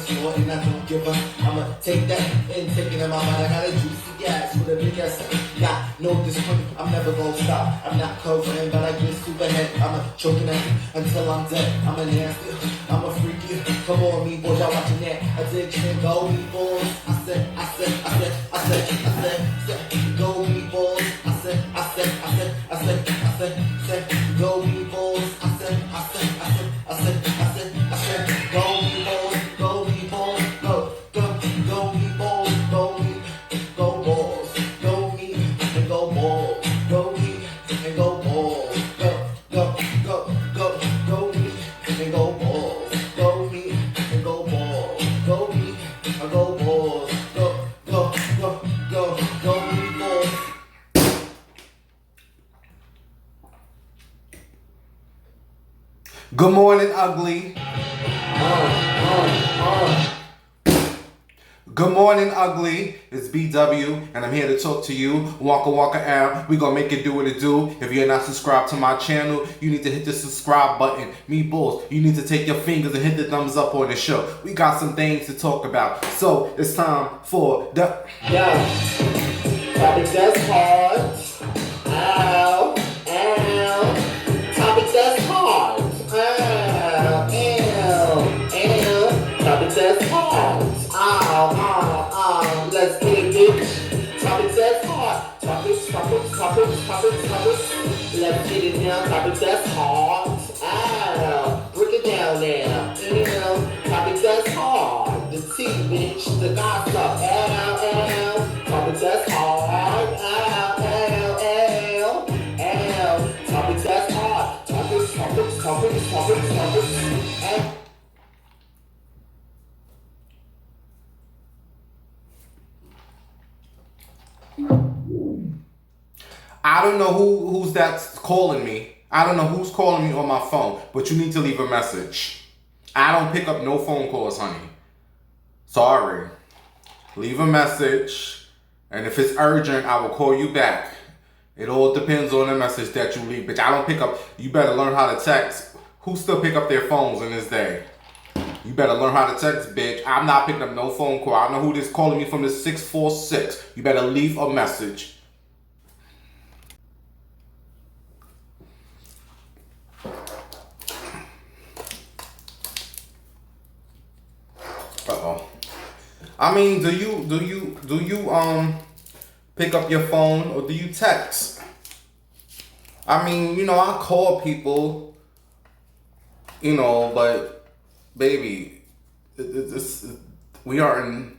floor and I don't give up. I'ma take that and take it in my mind. I got a juicy ass with a big ass. Got no discipline, I'm never gonna stop. I'm not covering, but I get super head. I'm a choking at you until I'm dead. I'm a nasty, I'm a freaky. Come on, me boys, y'all watching that addiction. Go me boys. I said, go me boys. I said, go me boys. I said, go me boys, go me boys, go me boys, go me, go balls, go me and go balls, go me and go balls, go me and go balls, go me and go balls, go me and go balls, go me balls. Good morning, ugly. Good morning, ugly. It's BW, and I'm here to talk to you. Waka out. We gonna make it do what it do. If you're not subscribed to my channel, you need to hit the subscribe button. Me bulls, you need to take your fingers and hit the thumbs up on the show. We got some things to talk about. So it's time for the Topic that's hard. Ow, topic that's hard. Topic that's hard. Let's get it, bitch. Topic that's hard. Topics. Let's get it down. Topic that's hard. Break it down now. Topic that's hard. The tea, bitch. The gossip. Topic that's hard. Topic that's hard. Topics. I don't know who's that's calling me. I don't know who's calling me on my phone, but you need to leave a message. I don't pick up no phone calls, honey. Sorry. Leave a message, and if it's urgent, I will call you back. It all depends on the message that you leave, bitch. I don't pick up. You better learn how to text. Who still pick up their phones in this day? You better learn how to text, bitch. I'm not picking up no phone call. I don't know who this calling me from the 646. You better leave a message. I mean, do you pick up your phone or do you text? I mean, you know, I call people, you know, but baby, we are in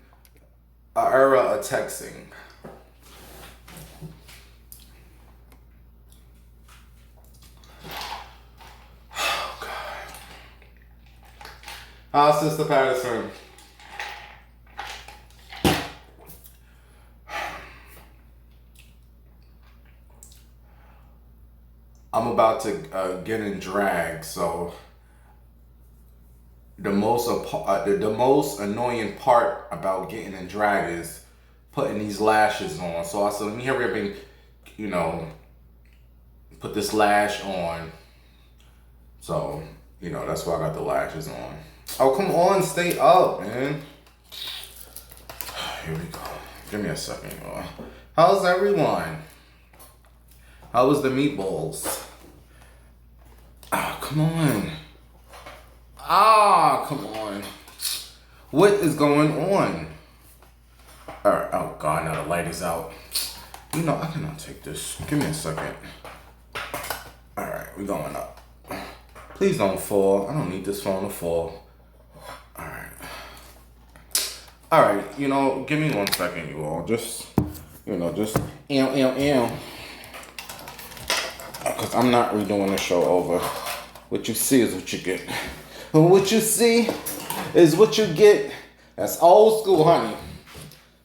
an era of texting. Oh God. How's Sister Patterson? I'm about to get in drag, so the most annoying part about getting in drag is putting these lashes on. So I said, let me hurry up and, you know, put this lash on. So, you know, that's why I got the lashes on. Oh, come on, stay up, man. Here we go. Give me a second, y'all. How's everyone? How was the meatballs? Ah, come on. Come on. What is going on? Alright, oh God, now the light is out. You know, I cannot take this. Give me a second. Alright, we're going up. Please don't fall. I don't need this phone to fall. Alright, you know, give me 1 second, you all. Just, you know, just because I'm not redoing the show over. What you see is what you get. And what you see is what you get. That's old school, honey.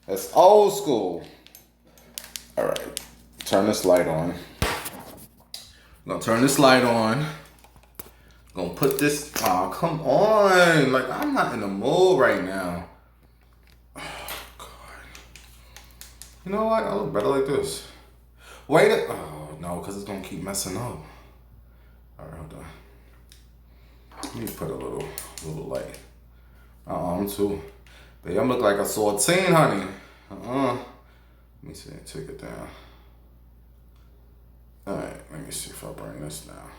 That's old school. All right, turn this light on. I'm gonna turn this light on. Gonna put this, oh, come on. Like, I'm not in the mood right now. Oh, God. You know what? I look better like this. Wait a, oh, no, because it's gonna keep messing up. All right, hold on. Let me put a little light. I'm too. Babe, I'm look like a sortine, honey. Let me see. Take it down. Alright, let me see if I bring this down.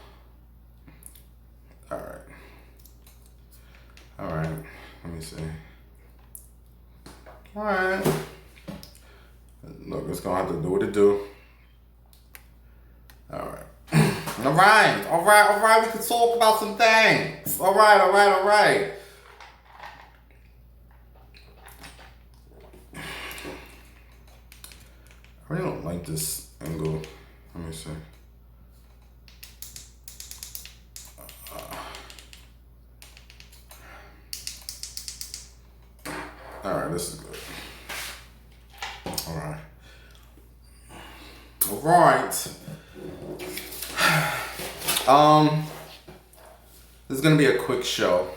Alright. Alright. Let me see. Alright. Look, it's gonna have to do what it do. Alright. Alright. We can talk about some things. Alright. I really don't like this angle. Let me see. Alright, this is good. Alright. This is gonna be a quick show.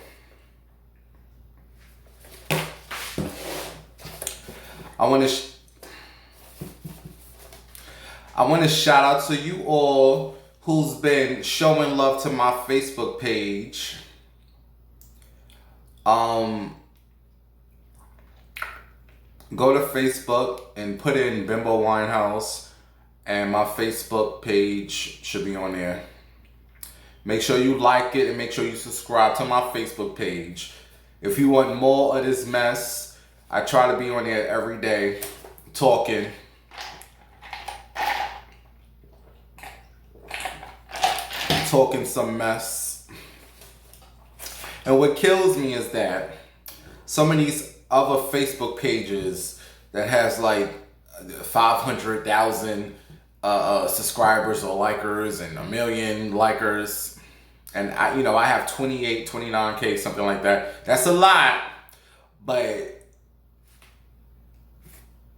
I want to shout out to you all who's been showing love to my Facebook page. Go to Facebook and put in Bimbo Winehouse, and my Facebook page should be on there. Make sure you like it and make sure you subscribe to my Facebook page. If you want more of this mess, I try to be on there every day talking. Talking some mess. And what kills me is that some of these other Facebook pages that has like 500,000 subscribers or likers and 1 million likers, and I have 28, 29K, something like that. That's a lot, but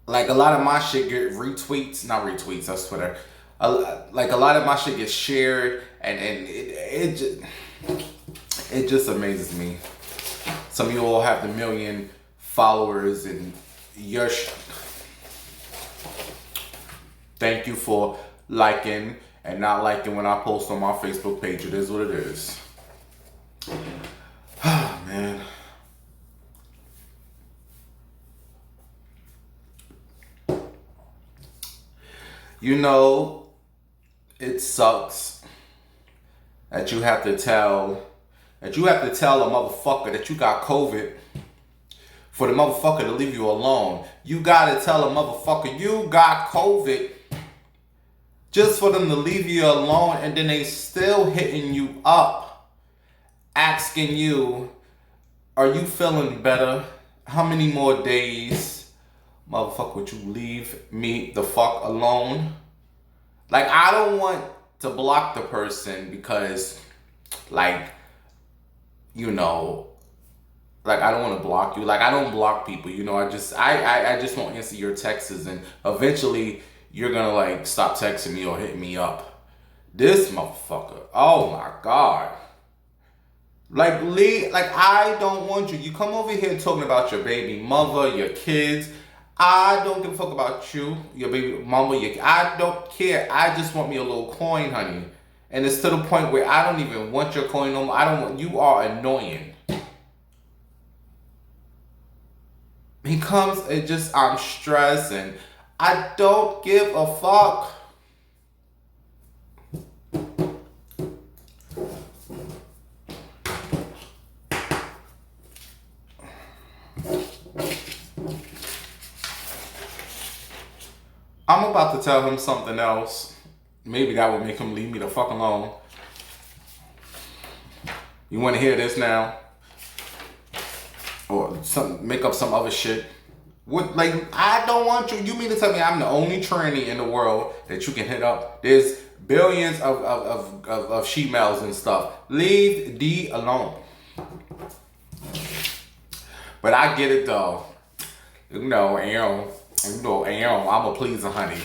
like a lot of my shit get retweets, not retweets, that's Twitter. Like a lot of my shit gets shared, and it just amazes me. Some of you all have the 1 million followers, and thank you for liking and not liking when I post on my Facebook page. It is what it is. Oh, man. It sucks that you have to tell a motherfucker that you got COVID for the motherfucker to leave you alone. You gotta tell a motherfucker you got COVID just for them to leave you alone, and then they still hitting you up, asking you, are you feeling better? How many more days? Motherfucker, would you leave me the fuck alone? Like, I don't want to block the person because, I don't want to block you. Like, I don't block people, I just won't answer your texts, and eventually you're gonna, stop texting me or hit me up. This motherfucker, oh my God. I don't want you. You come over here talking about your baby mother, your kids. I don't give a fuck about you, your baby mama, I don't care. I just want me a little coin, honey. And it's to the point where I don't even want your coin no more. You are annoying. He comes and I'm stressed and I don't give a fuck. I'm about to tell him something else. Maybe that would make him leave me the fuck alone. You want to hear this now? Or make up some other shit? I don't want you. You mean to tell me I'm the only tranny in the world that you can hit up? There's billions of she-males and stuff. Leave D alone. But I get it though. I'm a pleaser, honey.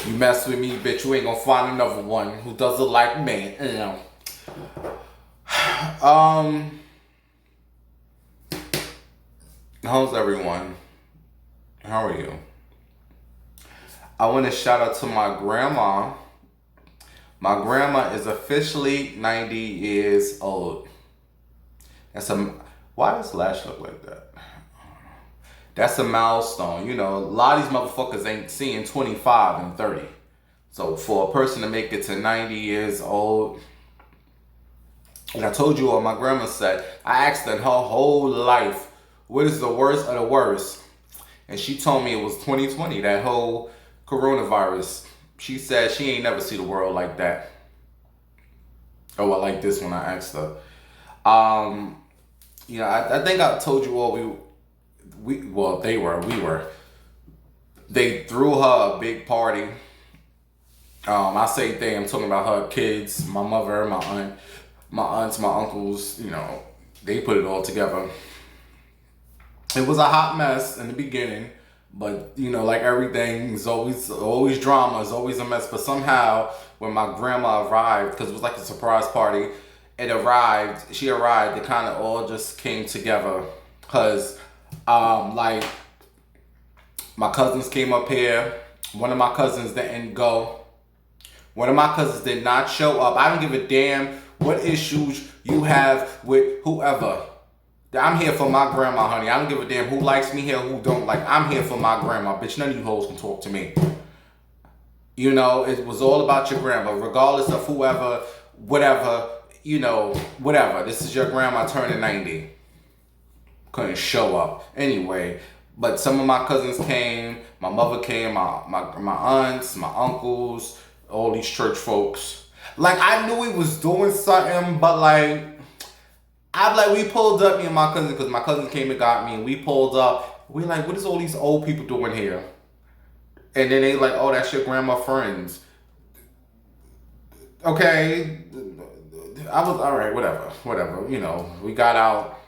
You mess with me, bitch, you ain't gonna find another one who doesn't like me. How's everyone? How are you? I want to shout out to my grandma. My grandma is officially 90 years old. Why does Lash look like that? That's a milestone. You know, a lot of these motherfuckers ain't seeing 25 and 30. So for a person to make it to 90 years old, and I told you what my grandma said, I asked her in her whole life, what is the worst of the worst? And she told me it was 2020, that whole coronavirus. She said she ain't never see the world like that. Oh, I like this when I asked her. You know, I think I told you all they were. They threw her a big party. I say they, I'm talking about her kids, my mother, my aunts, my uncles, you know, they put it all together. It was a hot mess in the beginning, but you know, like everything is always drama, is always a mess. But somehow when my grandma arrived, because it was like a surprise party, she arrived, it kind of all just came together. Cause like my cousins came up here. One of my cousins didn't go. One of my cousins did not show up. I don't give a damn what issues you have with whoever. I'm here for my grandma, honey. I don't give a damn who likes me here, who don't like. I'm here for my grandma. Bitch, none of you hoes can talk to me. You know, it was all about your grandma, regardless of whoever, whatever, you know, whatever. This is your grandma turning 90. Couldn't show up. Anyway, but some of my cousins came. My mother came, my aunts, my uncles, all these church folks. Like, I knew he was doing something, but like, we pulled up, me and my cousin, because my cousin came and got me, and we pulled up. We like, what is all these old people doing here? And then they like, oh, that's your grandma friends. Okay. I was, all right, whatever. You know, we got out.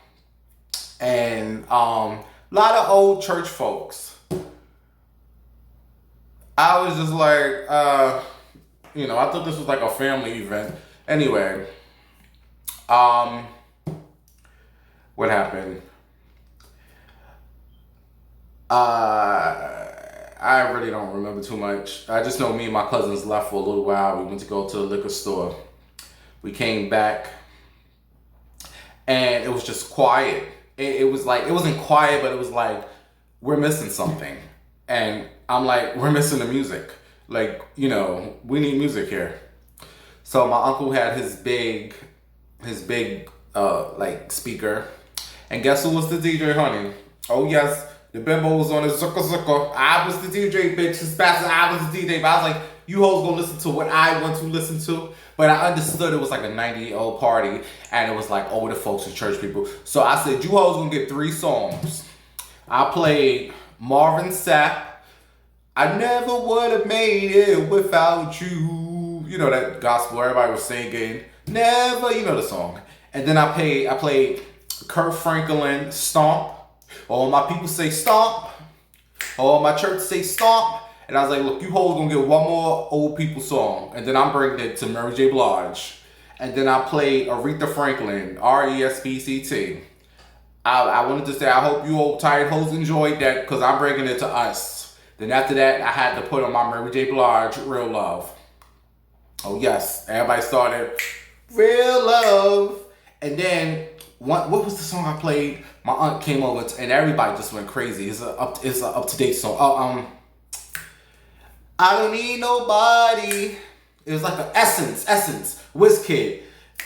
And a lot of old church folks. I was just like, you know, I thought this was like a family event. Anyway, what happened? I really don't remember too much. I just know me and my cousins left for a little while. We went to go to the liquor store. We came back, and it was just quiet. It was like, it wasn't quiet, but it was like, we're missing something. And I'm like, we're missing the music. Like, you know, we need music here. So my uncle had his big like speaker. And guess who was the DJ, honey? Oh yes, the bimbo was on his zucka. I was the DJ, bitch. As fast as I was the DJ. But I was like, you hoes gonna listen to what I want to listen to. But I understood it was like a 90-year-old party. And it was like older folks and church people. So I said, you hoes gonna get 3 songs. I played Marvin Sapp. I never would have made it without you. You know that gospel everybody was singing. Never, you know the song. And then I played Kurt Franklin, Stomp. All my people say stomp. All my church say stomp. And I was like, look, you hoes gonna get one more old people song. And then I'm bringing it to Mary J. Blige. And then I played Aretha Franklin, R-E-S-P-C-T. I wanted to say, I hope you old tired hoes enjoyed that, because I'm bringing it to us. Then after that, I had to put on my Mary J. Blige, Real Love. Oh yes, everybody started, Real Love. And then, what was the song I played? My aunt came over and everybody just went crazy. It's a up-to-date song. I don't need nobody. It was like an Essence, WizKid.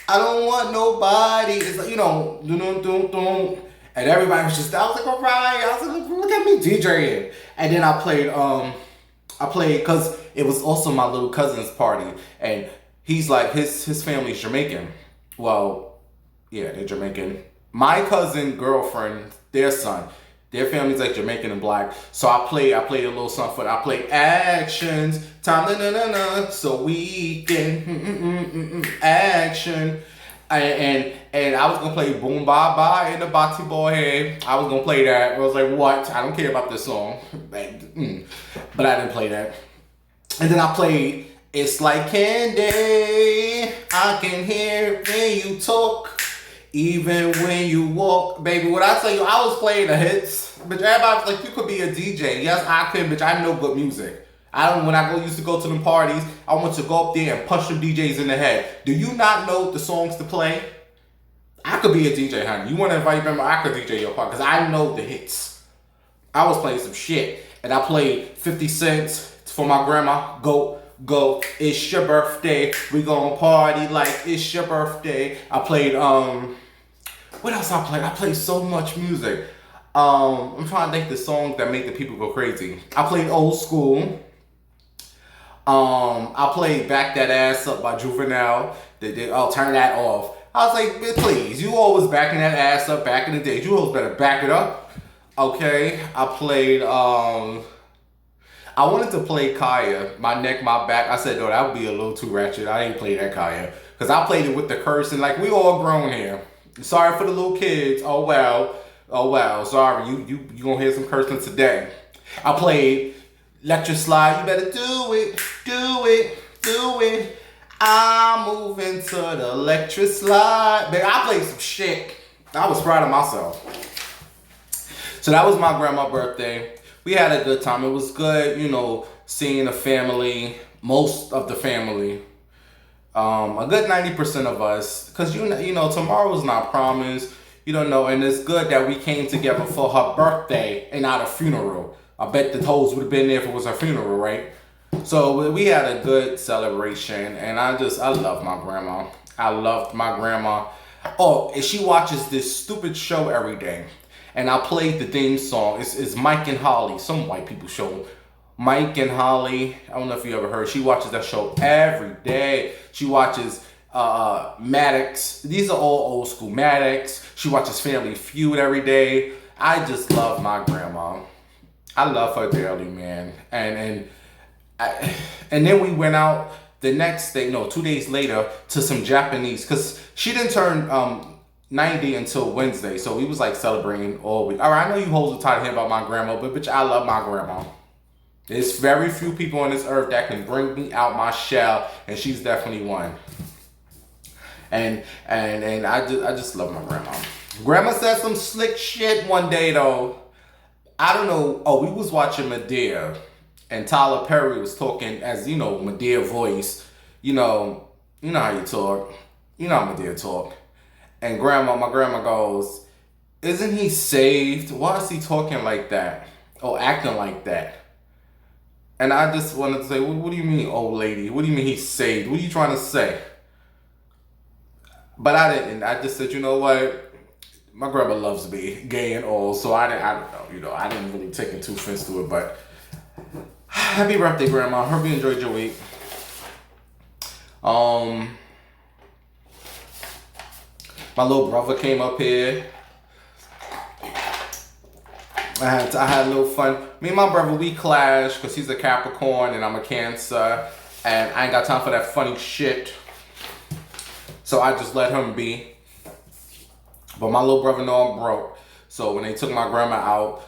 I don't want nobody. It's like, you know, dun. And everybody was just, I was like, all right. I was like, look at me DJing. And then I played, because it was also my little cousin's party. And he's like, his family's Jamaican. Well, yeah, they're Jamaican. My cousin, girlfriend, their son, their family's like Jamaican and black. So I played a little something for them. I played Actions, time na so we can action. And I was gonna play Boom Bye Bye in the Bati Boy. I was gonna play that. I was like, what? I don't care about this song. But I didn't play that. And then I played It's Like Candy. I can hear when you talk. Even when you walk, baby, what I tell you, I was playing the hits. Bitch, everybody's like, you could be a DJ. Yes, I could, bitch. I know good music. When I used to go to them parties, I want to go up there and punch them DJs in the head. Do you not know the songs to play? I could be a DJ, honey. You want to invite them? I could DJ your part because I know the hits. I was playing some shit, and I played 50 Cent for my grandma. Go, go, it's your birthday. We gonna party like it's your birthday. I played what else I played? I played so much music. I'm trying to think the songs that make the people go crazy. I played Old School. I played Back That Ass Up by Juvenile. I'll turn that off. I was like, please, you always backing that ass up back in the day. You always better back it up. Okay. I played, I wanted to play Kaya, My Neck, My Back. I said, no, that would be a little too ratchet. I ain't play that Kaya. Because I played it with the cursing. Like, we all grown here. Sorry for the little kids. Oh, well. Oh, well. Sorry. You gonna hear some cursing today. I played Let Your Slide. You better do it. Do it. Do it. I'm moving to the electric slide. Man, I played some shit. I was proud of myself. So that was my grandma's birthday. We had a good time. It was good, you know, seeing the family, most of the family. A good 90% of us. Because, you know, tomorrow's not promised. You don't know. And it's good that we came together for her birthday and not a funeral. I bet the toes would have been there if it was her funeral, right? So we had a good celebration, and I love my grandma. I loved my grandma. Oh, and she watches this stupid show every day, and I played the theme song. It's Mike and Holly, some white people show. Mike and Holly, I don't know if you ever heard. She watches that show every day. She watches Maddox. These are all old school Maddox. She watches Family Feud every day. I just love my grandma. I love her dearly, man. And then we went out the next day, 2 days later, to some Japanese, because she didn't turn 90 until Wednesday, so we was like celebrating all week. All right, I know you hoes are tired of hearing about my grandma, but bitch, I love my grandma. There's very few people on this earth that can bring me out my shell, and she's definitely one. And I just love my grandma. Grandma said some slick shit one day though. I don't know. Oh, we was watching Medea. And Tyler Perry was talking, as you know, Medea voice. You know how you talk. You know how Medea talk. And my grandma goes, isn't he saved? Why is he talking like that? Or acting like that? And I just wanted to say, what do you mean, old lady? What do you mean he's saved? What are you trying to say? But I didn't. I just said, you know what? My grandma loves me, gay and all. So I don't know. You know, I didn't really take it too offense to it, but happy birthday, Grandma. Hope you enjoyed your week. My little brother came up here. I had a little fun. Me and my brother, we clashed because he's a Capricorn and I'm a Cancer. And I ain't got time for that funny shit. So I just let him be. But my little brother know I'm broke. So when they took my grandma out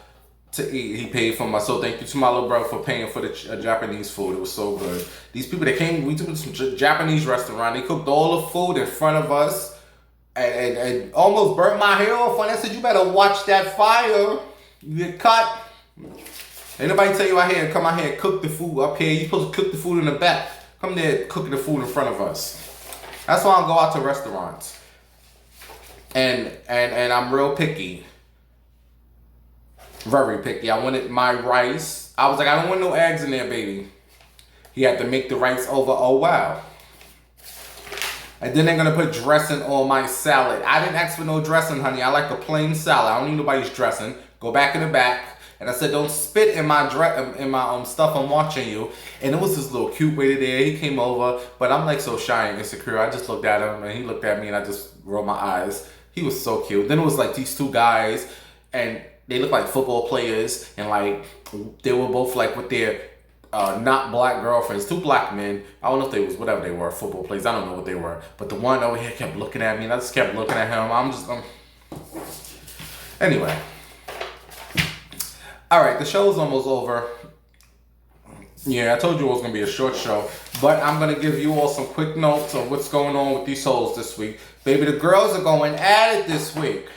to eat, he paid for my. So thank you to my little brother for paying for the Japanese food. It was so good. These people that came, we took some Japanese restaurant. They cooked all the food in front of us, and almost burnt my hair off. And I said, "You better watch that fire. You get cut." Ain't nobody tell you out here, come out here and cook the food up here. You supposed to cook the food in the back. Come there cooking the food in front of us. That's why I go out to restaurants. And I'm real picky. Very picky. I wanted my rice. I was like, I don't want no eggs in there, baby. He had to make the rice over. Oh, wow. And then they're going to put dressing on my salad. I didn't ask for no dressing, honey. I like a plain salad. I don't need nobody's dressing. Go back in the back. And I said, don't spit in my stuff. I'm watching you. And it was this little cute waiter there. He came over. But I'm like so shy and insecure. I just looked at him and he looked at me and I just rolled my eyes. He was so cute. Then it was like these two guys. And they looked like football players. And like they were both like with their not black girlfriends. Two black men. I don't know if they was whatever they were. Football players. I don't know what they were. But the one over here kept looking at me. And I just kept looking at him. Anyway. All right, the show's almost over. Yeah, I told you it was going to be a short show. But I'm going to give you all some quick notes of what's going on with these hoes this week. Baby, the girls are going at it this week.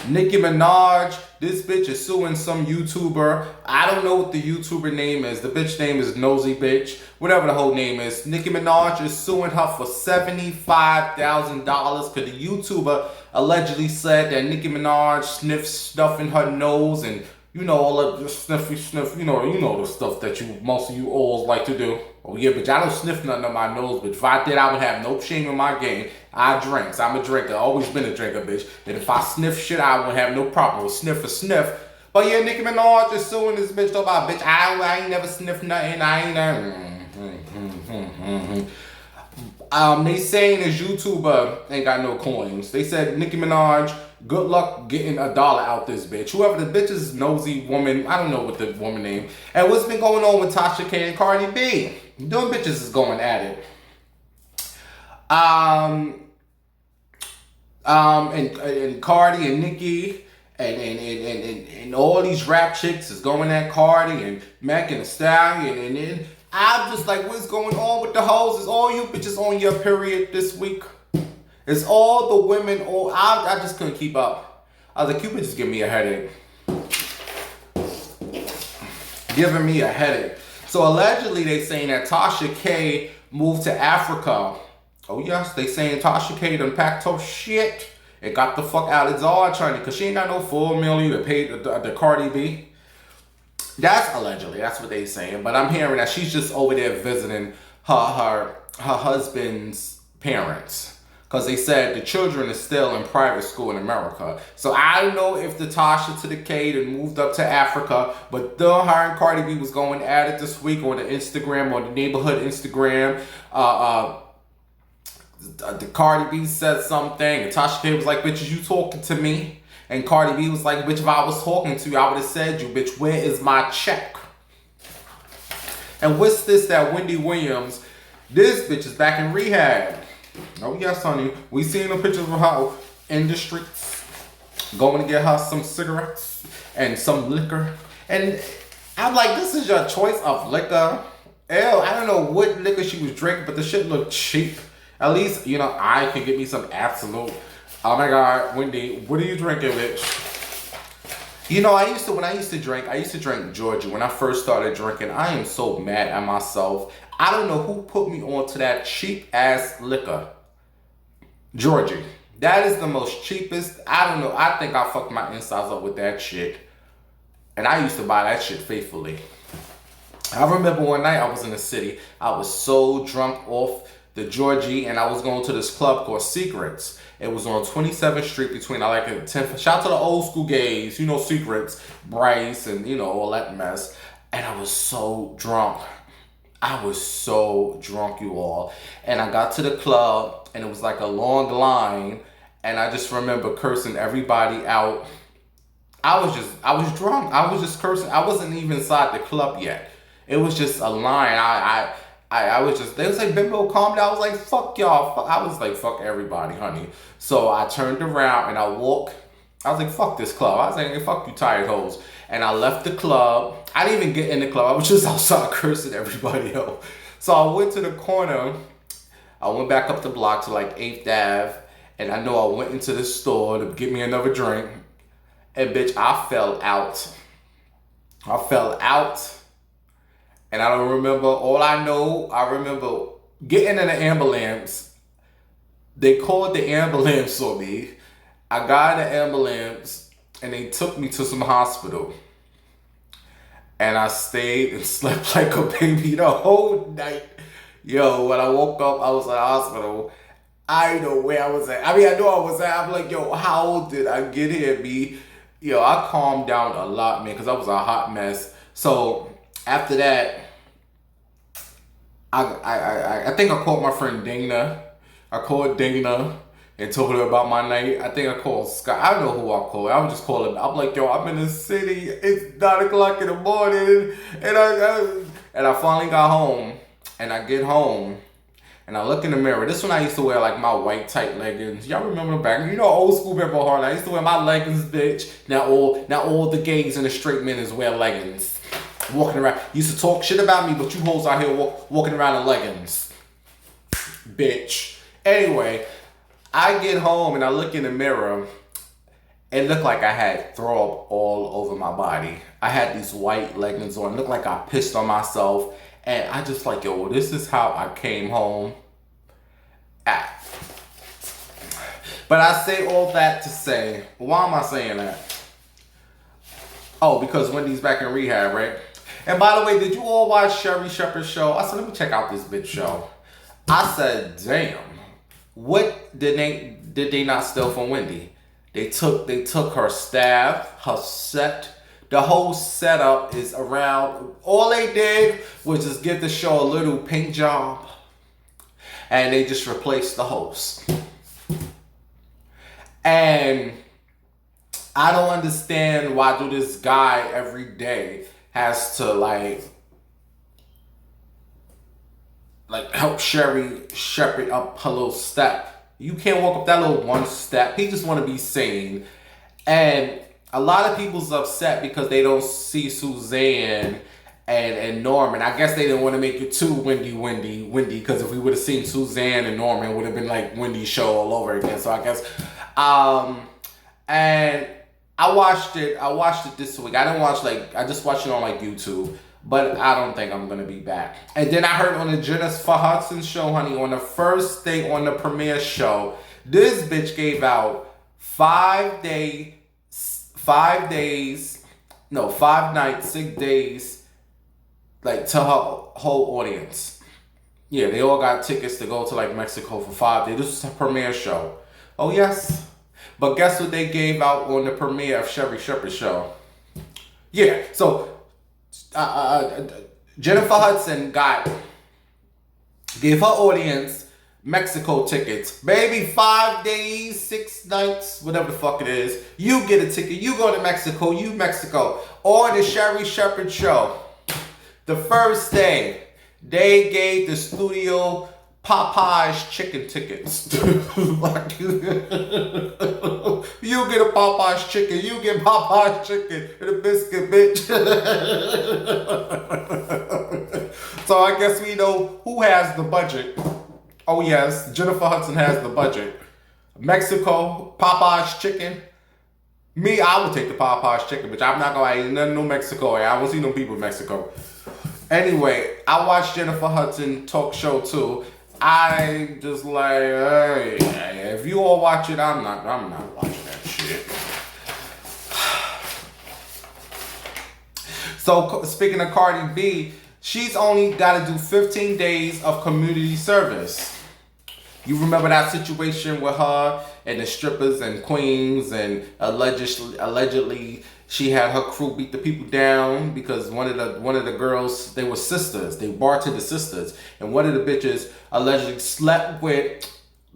Nicki Minaj, this bitch is suing some YouTuber. I don't know what the YouTuber name is. The bitch name is Nosy Bitch. Whatever the whole name is. Nicki Minaj is suing her for $75,000 because the YouTuber allegedly said that Nicki Minaj sniffed stuff in her nose and all of the sniffy sniff, you know the stuff that most of you alls like to do. Oh yeah, bitch, I don't sniff nothing on my nose, but if I did, I would have no shame in my game. I drink, so I'm a drinker, always been a drinker, bitch. And if I sniff shit, I wouldn't have no problem with sniff. But yeah, Nicki Minaj is suing this bitch about, bitch, I ain't never sniffed nothing, I ain't never. They saying this YouTuber ain't got no coins. They said, Nicki Minaj, good luck getting $1 out this bitch. Whoever the bitch is, nosy woman, I don't know what the woman name. And what's been going on with Tasha K and Cardi B? Them bitches is going at it. And Cardi and Nicki and all these rap chicks is going at Cardi and Mac and the Stallion and I'm just like, what's going on with the hoes? Is all you bitches on your period this week? It's all the women, I just couldn't keep up. I was like, you bitches give me a headache. Giving me a headache. So allegedly they saying that Tasha K moved to Africa. Oh yes, they saying Tasha K done packed her shit and got the fuck out of Dodge, honey, because she ain't got no $4 million to pay the Cardi B. That's allegedly, that's what they saying. But I'm hearing that she's just over there visiting her husband's parents. Because they said the children are still in private school in America. So I don't know if the Tasha to the K then moved up to Africa. But her and Cardi B was going at it this week on the Instagram, on the neighborhood Instagram. The Cardi B said something. And Tasha K was like, bitch, is you talking to me? And Cardi B was like, bitch, if I was talking to you, I would have said you, bitch, where is my check? And what's this that Wendy Williams, this bitch is back in rehab. Oh yes, honey. We seen the pictures of her in the streets, going to get her some cigarettes and some liquor. And I'm like, this is your choice of liquor. Ew, I don't know what liquor she was drinking, but the shit looked cheap. At least, I can get me some Absolute. Oh my God, Wendy, what are you drinking, bitch? When I used to drink Georgia. When I first started drinking, I am so mad at myself. I don't know who put me onto that cheap ass liquor. Georgie. That is the most cheapest. I don't know. I think I fucked my insides up with that shit. And I used to buy that shit faithfully. I remember one night I was in the city. I was so drunk off the Georgie and I was going to this club called Secrets. It was on 27th Street between 10th. Shout out to the old school gays, Secrets, Bryce, and all that mess. And I was so drunk. You all. And I got to the club and it was like a long line. And I just remember cursing everybody out. I was drunk. I was just cursing. I wasn't even inside the club yet. It was just a line. I was just, they was like, Bimbo, calm down. I was like, fuck y'all. I was like, fuck everybody, honey. So I turned around and I walked. I was like, fuck this club. I was like, hey, fuck you tired hoes. And I left the club. I didn't even get in the club. I was just outside cursing everybody else. So I went to the corner. I went back up the block to 8th Ave. And I know I went into the store to get me another drink. And bitch, I fell out. And I don't remember. All I remember getting in the ambulance. They called the ambulance on me. I got in the ambulance and they took me to some hospital. And I stayed and slept like a baby the whole night. Yo, when I woke up, I was in the hospital. I didn't know where I was at. I mean, I know I was at. I'm like, yo, how did I get here, B? Yo, I calmed down a lot, man, because I was a hot mess. So after that, I think I called my friend Dana. I called Dana and told her about my night. I think I called Scott. I don't know who I called. I was just calling. I'm like, yo, I'm in the city. It's 9 o'clock in the morning. And I finally got home. And I get home. And I look in the mirror. This one I used to wear my white tight leggings. Y'all remember back? Old school Bimbo Harley. I used to wear my leggings, bitch. Now all the gays and the straight men is wear leggings. Walking around. Used to talk shit about me, but you hoes out here walking around in leggings. Bitch. Anyway, I get home and I look in the mirror. It looked like I had throw up all over my body. I had these white leggings on. It looked like I pissed on myself. And I just yo, this is how I came home. But I say all that to say, why am I saying that? Oh, because Wendy's back in rehab, right? And by the way, did you all watch Sherry Shepherd's show? I said, let me check out this bitch show. I said, damn, what did they not steal from Wendy? They took her staff, her set. The whole setup is around. All they did was just give the show a little paint job, and they just replaced the host. And I don't understand why do this guy every day has to like help Sherry Shepherd up her little step. You can't walk up that little one step. He just want to be seen. And a lot of people's upset because they don't see Suzanne and Norman. I guess they didn't want to make it too windy, because if we would have seen Suzanne and Norman, it would have been like Wendy's show all over again. So I guess, and I watched it this week. I just watched it on like YouTube, but I don't think I'm gonna be back. And then I heard on the Jennifer Hudson show, honey, on the first day on the premiere show, this bitch gave out 5 nights, 6 days, like to her whole audience. Yeah, they all got tickets to go to like Mexico for 5 days. This was a premiere show. Oh yes. But guess what they gave out on the premiere of Sherry Shepherd's show? Yeah, so Jennifer Hudson gave her audience Mexico tickets. Baby, 5 days, 6 nights, whatever the fuck it is. You get a ticket. You go to Mexico. You Mexico. On the Sherry Shepherd show. The first day, they gave the studio Popeye's chicken tickets. Like, you get a Popeye's chicken. You get Popeye's chicken and a biscuit, bitch. So I guess we know who has the budget. Oh yes, Jennifer Hudson has the budget. Mexico, Popeye's chicken. Me, I would take the Popeye's chicken, bitch. I'm not gonna eat nothing no Mexico. I won't see no people in Mexico. Anyway, I watched Jennifer Hudson talk show too. I just like, hey, if you all watch it, I'm not watching that shit. So speaking of Cardi B, she's only got to do 15 days of community service. You remember that situation with her and the strippers and queens, and allegedly she had her crew beat the people down because one of the girls, they were sisters, they bartender sisters, and one of the bitches allegedly slept with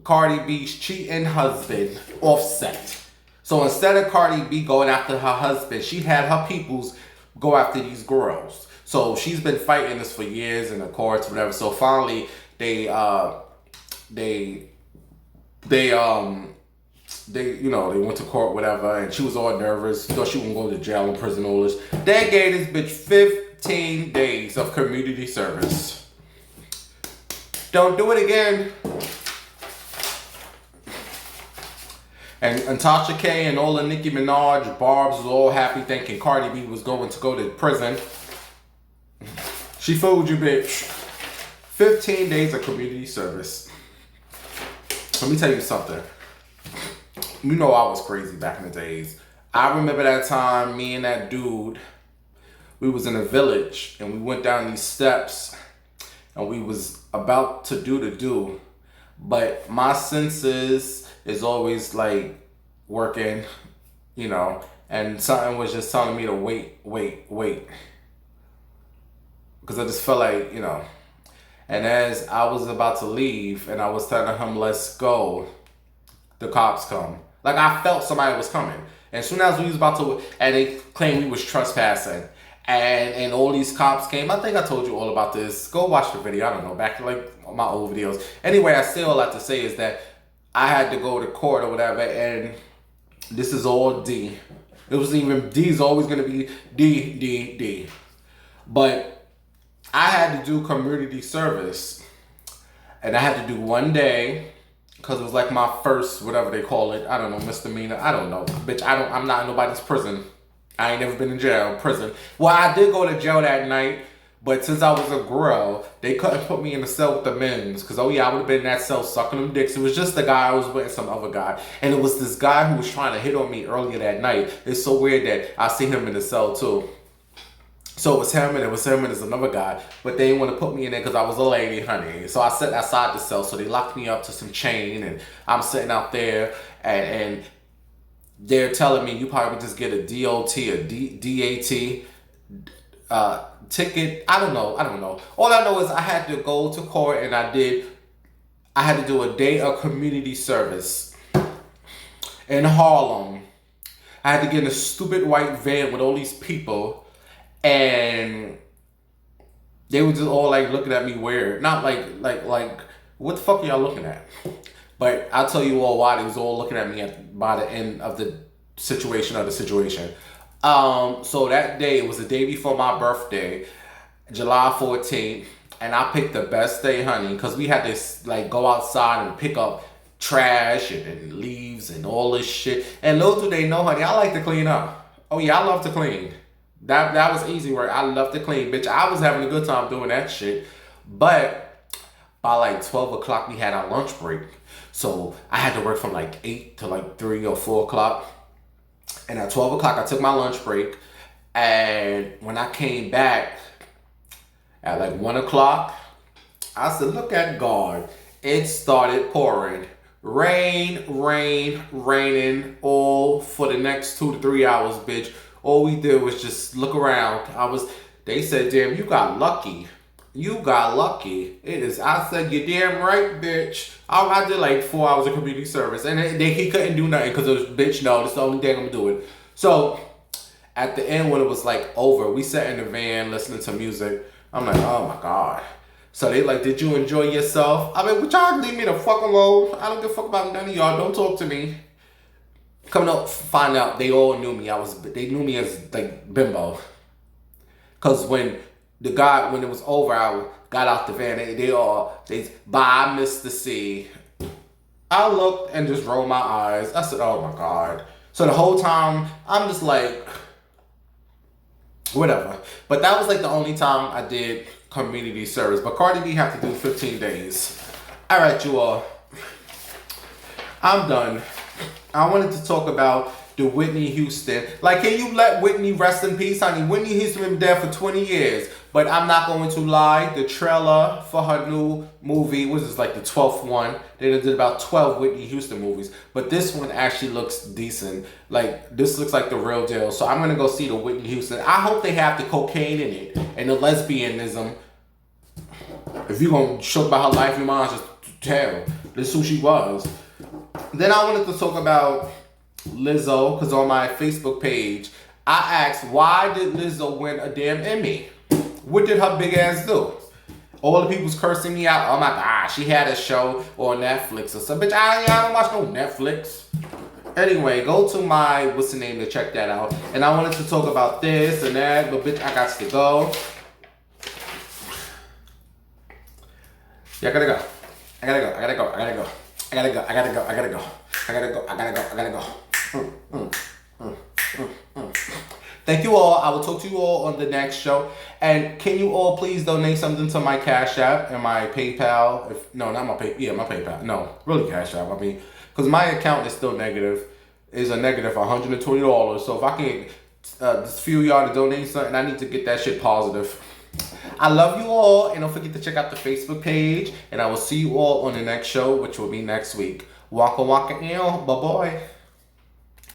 Cardi B's cheating husband, Offset. So instead of Cardi B going after her husband, she had her peoples go after these girls. So she's been fighting this for years in the courts, whatever. So finally, they went to court, whatever, and she was all nervous, thought she wouldn't go to jail and prison, all this. They gave this bitch 15 days of community service. Don't do it again. And Tasha K and all the Nicki Minaj, Barbs was all happy thinking Cardi B was going to go to prison. She fooled you, bitch. 15 days of community service. Let me tell you something. You know I was crazy back in the days. I remember that time, me and that dude, we was in a village and we went down these steps and we was about to do the do, but my senses is always like working, and something was just telling me to wait. Because I just felt like, and as I was about to leave and I was telling him, let's go, the cops come. Like I felt somebody was coming. And as soon as we was about to, and they claimed we was trespassing. And all these cops came. I think I told you all about this. Go watch the video. I don't know, back like my old videos. Anyway, I still like to say is that I had to go to court or whatever, and this is all D. It wasn't even D is always gonna be D. But I had to do community service, and I had to do 1 day because it was like my first, whatever they call it. I don't know, misdemeanor. I don't know, bitch. I'm not in nobody's prison. I ain't never been in jail, prison. Well, I did go to jail that night, But since I was a girl, they couldn't put me in the cell with the men's. Because, oh yeah, I would have been in that cell sucking them dicks. It was just the guy I was with and some other guy. And it was this guy who was trying to hit on me earlier that night. It's so weird that I see him in the cell too. So it was him and there's another guy. But they didn't want to put me in there because I was a lady, honey. So I sat outside the cell. So they locked me up to some chain. And I'm sitting out there and they're telling me you probably just get a DOT, a DAT ticket. I don't know. All I know is I had to go to court and I had to do a day of community service in Harlem. I had to get in a stupid white van with all these people and they were just all like looking at me weird. Not like what the fuck are y'all looking at? But I'll tell you all why they was all looking at me by the end of the situation. So that day, it was the day before my birthday, July 14th, and I picked the best day, honey, because we had to like go outside and pick up trash and leaves and all this shit. And little do they know, honey, I like to clean up. Oh yeah, I love to clean. That was easy work. I love to clean, bitch. I was having a good time doing that shit. But by like 12 o'clock, we had our lunch break. So I had to work from like 8 to like 3 or 4 o'clock. And at 12 o'clock, I took my lunch break. And when I came back at like 1 o'clock, I said, look at God. It started pouring. Raining all for the next 2 to 3 hours, bitch. All we did was just look around. They said, damn, you got lucky. You got lucky. I said, you're damn right, bitch. I did like 4 hours of community service. And he couldn't do nothing because it was, bitch, no, this is the only thing I'm doing. So, at the end when it was like over, we sat in the van listening to music. I'm like, oh my God. So they like, did you enjoy yourself? I mean, would y'all leave me the fuck alone? I don't give a fuck about none of y'all. Don't talk to me. Coming up, find out they all knew me. They knew me as like Bimbo. Cause when it was over, I got out the van. Bye, Mr. C. I looked and just rolled my eyes. I said, oh my God. So the whole time, I'm just like, whatever. But that was like the only time I did community service. But Cardi B had to do 15 days. All right, you all. I'm done. I wanted to talk about the Whitney Houston. Like, can you let Whitney rest in peace, honey? Whitney Houston been dead for 20 years. But I'm not going to lie. The trailer for her new movie was like the 12th one. They did about 12 Whitney Houston movies. But this one actually looks decent. Like, this looks like the real deal. So I'm going to go see the Whitney Houston. I hope they have the cocaine in it and the lesbianism. If you're going to show about her life, you might just tell. This is who she was. Then I wanted to talk about Lizzo, because on my Facebook page, I asked, why did Lizzo win a damn Emmy? What did her big ass do? All the people's cursing me out. Oh my God, she had a show on Netflix or something. Bitch, I don't watch no Netflix. Anyway, go to my, what's the name, to check that out. And I wanted to talk about this and that, but bitch, I got to go. Yeah, I gotta go. Thank you all. I will talk to you all on the next show. And can you all please donate something to my Cash App and my PayPal? My PayPal. No, really Cash App. I mean, because my account is still negative. It's a negative $120. So if I can get this few of y'all to donate something, I need to get that shit positive. I love you all, and don't forget to check out the Facebook page, and I will see you all on the next show, which will be next week. Waka waka ew, bye-bye.